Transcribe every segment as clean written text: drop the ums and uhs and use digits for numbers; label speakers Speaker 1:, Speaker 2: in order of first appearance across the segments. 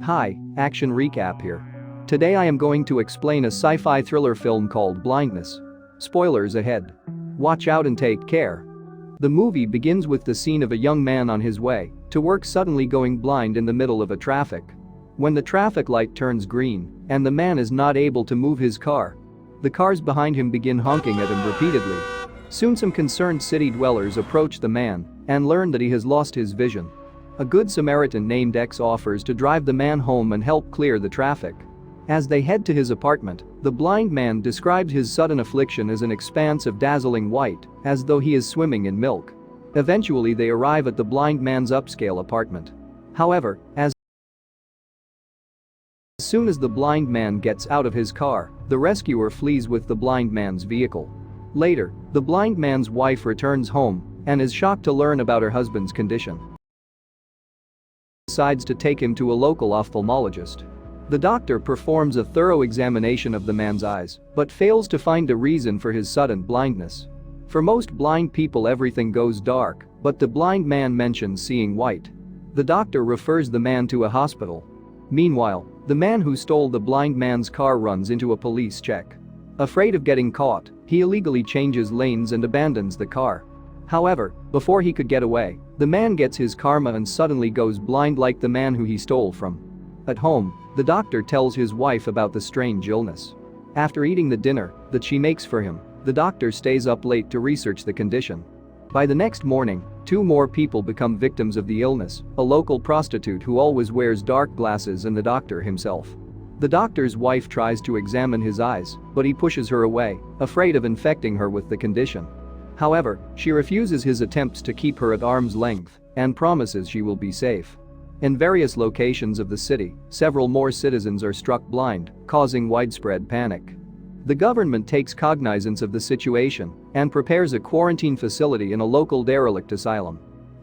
Speaker 1: Hi, action recap here. Today I am going to explain a sci-fi thriller film called Blindness. Spoilers ahead. Watch out and take care. The movie begins with the scene of a young man on his way to work suddenly going blind in the middle of a traffic. When the traffic light turns green and the man is not able to move his car, the cars behind him begin honking at him repeatedly. Soon some concerned city dwellers approach the man and learn that he has lost his vision. A good Samaritan named X offers to drive the man home and help clear the traffic. As they head to his apartment, the blind man describes his sudden affliction as an expanse of dazzling white, as though he is swimming in milk. Eventually they arrive at the blind man's upscale apartment. However, as soon as the blind man gets out of his car, the rescuer flees with the blind man's vehicle. Later, the blind man's wife returns home and is shocked to learn about her husband's condition. Decides to take him to a local ophthalmologist. The doctor performs a thorough examination of the man's eyes, but fails to find a reason for his sudden blindness. For most blind people everything goes dark, but the blind man mentions seeing white. The doctor refers the man to a hospital. Meanwhile, the man who stole the blind man's car runs into a police check. Afraid of getting caught, he illegally changes lanes and abandons the car. However, before he could get away, the man gets his karma and suddenly goes blind like the man who he stole from. At home, the doctor tells his wife about the strange illness. After eating the dinner that she makes for him, the doctor stays up late to research the condition. By the next morning, two more people become victims of the illness, a local prostitute who always wears dark glasses and the doctor himself. The doctor's wife tries to examine his eyes, but he pushes her away, afraid of infecting her with the condition. However, she refuses his attempts to keep her at arm's length and promises she will be safe. In various locations of the city, several more citizens are struck blind, causing widespread panic. The government takes cognizance of the situation and prepares a quarantine facility in a local derelict asylum.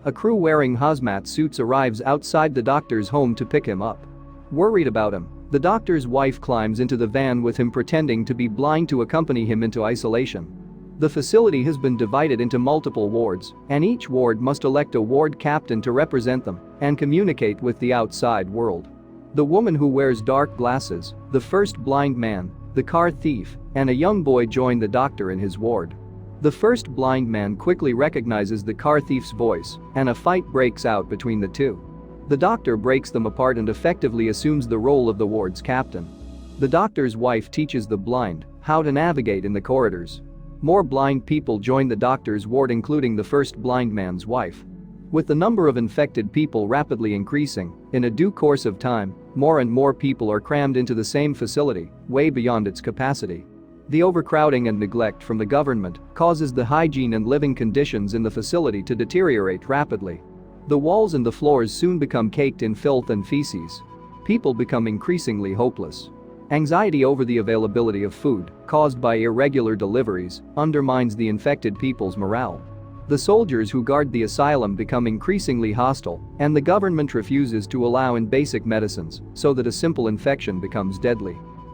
Speaker 1: A crew wearing hazmat suits arrives outside the doctor's home to pick him up. Worried about him, the doctor's wife climbs into the van with him pretending to be blind to accompany him into isolation. The facility has been divided into multiple wards, and each ward must elect a ward captain to represent them and communicate with the outside world. The woman who wears dark glasses, the first blind man, the car thief, and a young boy join the doctor in his ward. The first blind man quickly recognizes the car thief's voice, and a fight breaks out between the two. The doctor breaks them apart and effectively assumes the role of the ward's captain. The doctor's wife teaches the blind how to navigate in the corridors. More blind people join the doctor's ward, including the first blind man's wife. With the number of infected people rapidly increasing, in a due course of time, more and more people are crammed into the same facility, way beyond its capacity. The overcrowding and neglect from the government causes the hygiene and living conditions in the facility to deteriorate rapidly. The walls and the floors soon become caked in filth and feces. People become increasingly hopeless. Anxiety over the availability of food, caused by irregular deliveries, undermines the infected people's morale. The soldiers who guard the asylum become increasingly hostile, and the government refuses to allow in basic medicines, so that a simple infection becomes deadly.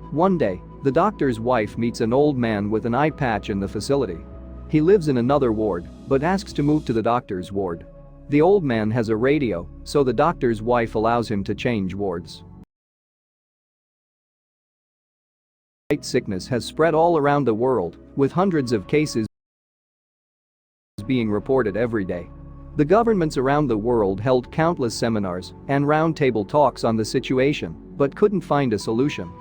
Speaker 1: One day, the doctor's wife meets an old man with an eye patch in the facility. He lives in another ward, but asks to move to the doctor's ward. The old man has a radio, so the doctor's wife allows him to change wards. Sickness has spread all around the world, with hundreds of cases being reported every day. The governments around the world held countless seminars and roundtable talks on the situation, but couldn't find a solution.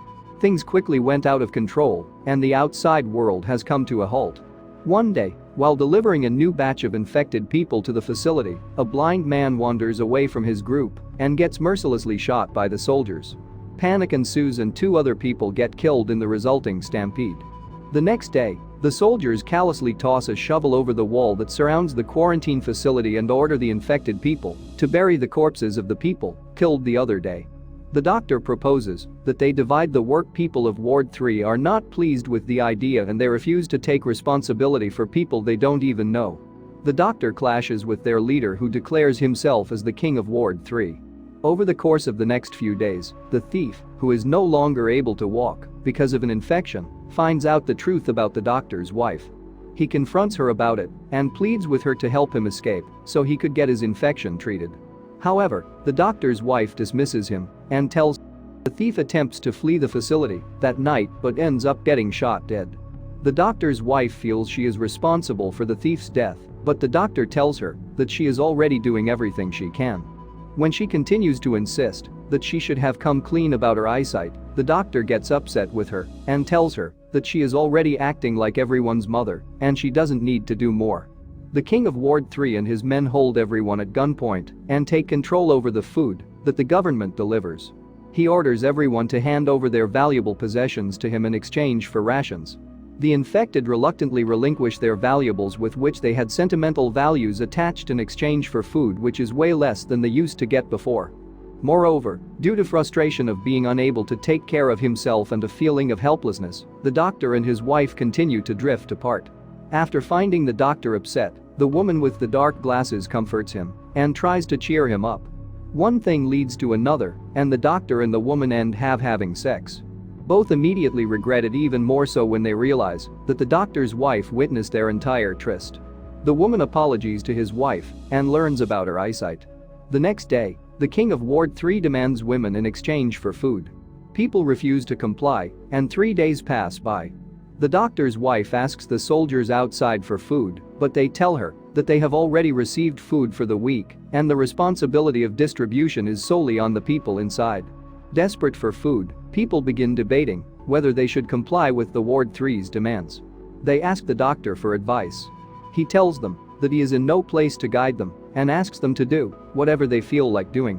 Speaker 1: Things quickly went out of control, and the outside world has come to a halt. One day, while delivering a new batch of infected people to the facility, a blind man wanders away from his group and gets mercilessly shot by the soldiers. Panic ensues and two other people get killed in the resulting stampede. The next day, the soldiers callously toss a shovel over the wall that surrounds the quarantine facility and order the infected people to bury the corpses of the people killed the other day. The doctor proposes that they divide the work. People of Ward 3 are not pleased with the idea and they refuse to take responsibility for people they don't even know. The doctor clashes with their leader, who declares himself as the king of Ward 3. Over the course of the next few days, the thief, who is no longer able to walk because of an infection, finds out the truth about the doctor's wife. He confronts her about it and pleads with her to help him escape so he could get his infection treated. However, the doctor's wife dismisses him and tells the thief attempts to flee the facility that night but ends up getting shot dead. The doctor's wife feels she is responsible for the thief's death, but the doctor tells her that she is already doing everything she can. When she continues to insist that she should have come clean about her eyesight, the doctor gets upset with her and tells her that she is already acting like everyone's mother and she doesn't need to do more. The king of Ward 3 and his men hold everyone at gunpoint and take control over the food that the government delivers. He orders everyone to hand over their valuable possessions to him in exchange for rations. The infected reluctantly relinquish their valuables with which they had sentimental values attached in exchange for food which is way less than they used to get before. Moreover, due to frustration of being unable to take care of himself and a feeling of helplessness, the doctor and his wife continue to drift apart. After finding the doctor upset, the woman with the dark glasses comforts him and tries to cheer him up. One thing leads to another, and the doctor and the woman end up having sex. Both immediately regret it, even more so when they realize that the doctor's wife witnessed their entire tryst. The woman apologizes to his wife and learns about her eyesight. The next day, the king of Ward 3 demands women in exchange for food. People refuse to comply, and 3 days pass by. The doctor's wife asks the soldiers outside for food, but they tell her that they have already received food for the week and the responsibility of distribution is solely on the people inside. Desperate for food, people begin debating whether they should comply with the Ward 3's demands. They ask the doctor for advice. He tells them that he is in no place to guide them and asks them to do whatever they feel like doing.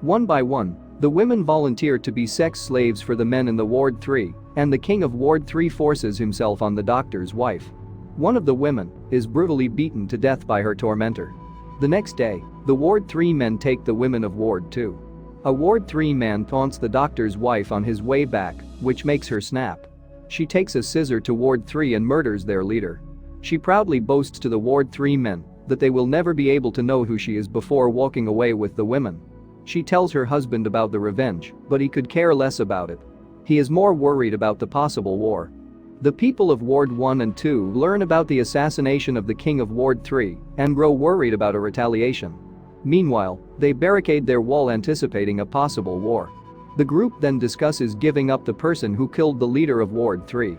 Speaker 1: One by one, the women volunteer to be sex slaves for the men in the Ward 3, and the king of Ward 3 forces himself on the doctor's wife. One of the women is brutally beaten to death by her tormentor. The next day, the Ward 3 men take the women of Ward 2. A Ward 3 man taunts the doctor's wife on his way back, which makes her snap. She takes a scissor to Ward 3 and murders their leader. She proudly boasts to the Ward 3 men that they will never be able to know who she is before walking away with the women. She tells her husband about the revenge, but he could care less about it. He is more worried about the possible war. The people of Ward 1 and 2 learn about the assassination of the king of Ward 3 and grow worried about a retaliation. Meanwhile, they barricade their wall anticipating a possible war. The group then discusses giving up the person who killed the leader of Ward 3.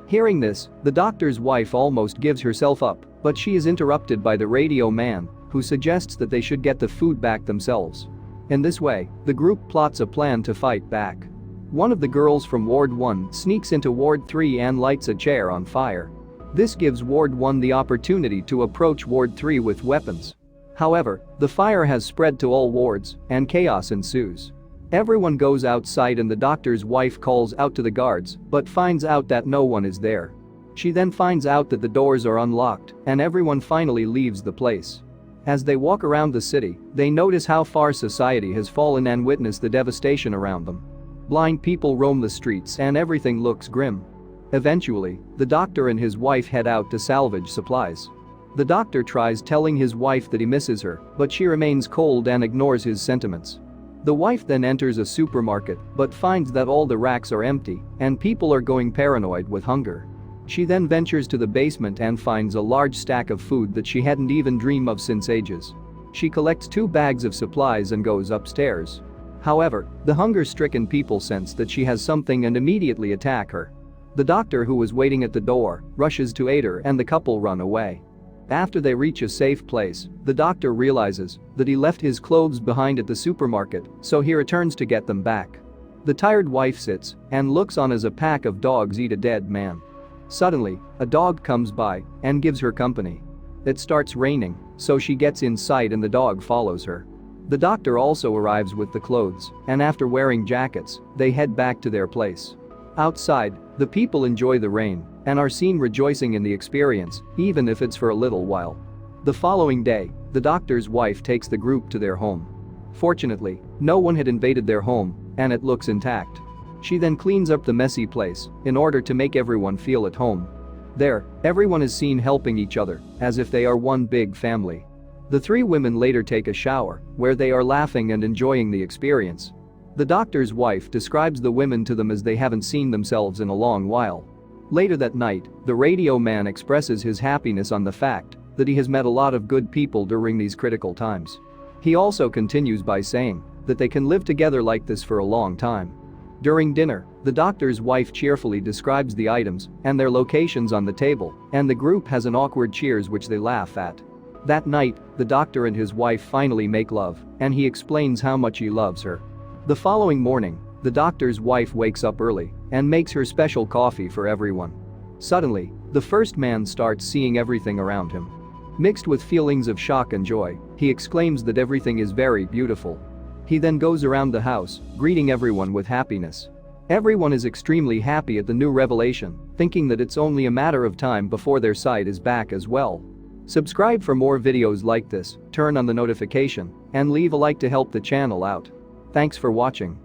Speaker 1: Hearing this, the doctor's wife almost gives herself up, but she is interrupted by the radio man, who suggests that they should get the food back themselves. In this way, the group plots a plan to fight back. One of the girls from Ward 1 sneaks into Ward 3 and lights a chair on fire. This gives Ward 1 the opportunity to approach Ward 3 with weapons. However, the fire has spread to all wards, and chaos ensues. Everyone goes outside and the doctor's wife calls out to the guards, but finds out that no one is there. She then finds out that the doors are unlocked, and everyone finally leaves the place. As they walk around the city, they notice how far society has fallen and witness the devastation around them. Blind people roam the streets and everything looks grim. Eventually, the doctor and his wife head out to salvage supplies. The doctor tries telling his wife that he misses her, but she remains cold and ignores his sentiments. The wife then enters a supermarket but finds that all the racks are empty and people are going paranoid with hunger. She then ventures to the basement and finds a large stack of food that she hadn't even dreamed of since ages. She collects 2 bags of supplies and goes upstairs. However, the hunger-stricken people sense that she has something and immediately attack her. The doctor, who was waiting at the door, rushes to aid her and the couple run away. After they reach a safe place, the doctor realizes that he left his clothes behind at the supermarket, so he returns to get them back. The tired wife sits and looks on as a pack of dogs eat a dead man. Suddenly, a dog comes by and gives her company. It starts raining, so she gets inside and the dog follows her. The doctor also arrives with the clothes, and after wearing jackets, they head back to their place. Outside, the people enjoy the rain and are seen rejoicing in the experience, even if it's for a little while. The following day, the doctor's wife takes the group to their home. Fortunately, no one had invaded their home, and it looks intact. She then cleans up the messy place in order to make everyone feel at home. There, everyone is seen helping each other, as if they are one big family. The 3 women later take a shower, where they are laughing and enjoying the experience. The doctor's wife describes the women to them as they haven't seen themselves in a long while. Later that night, the radio man expresses his happiness on the fact that he has met a lot of good people during these critical times. He also continues by saying that they can live together like this for a long time. During dinner, the doctor's wife cheerfully describes the items and their locations on the table, and the group has an awkward cheers which they laugh at. That night, the doctor and his wife finally make love, and he explains how much he loves her. The following morning, the doctor's wife wakes up early and makes her special coffee for everyone. Suddenly, the first man starts seeing everything around him. Mixed with feelings of shock and joy, he exclaims that everything is very beautiful. He then goes around the house, greeting everyone with happiness. Everyone is extremely happy at the new revelation, thinking that it's only a matter of time before their sight is back as well. Subscribe for more videos like this, turn on the notification, and leave a like to help the channel out. Thanks for watching.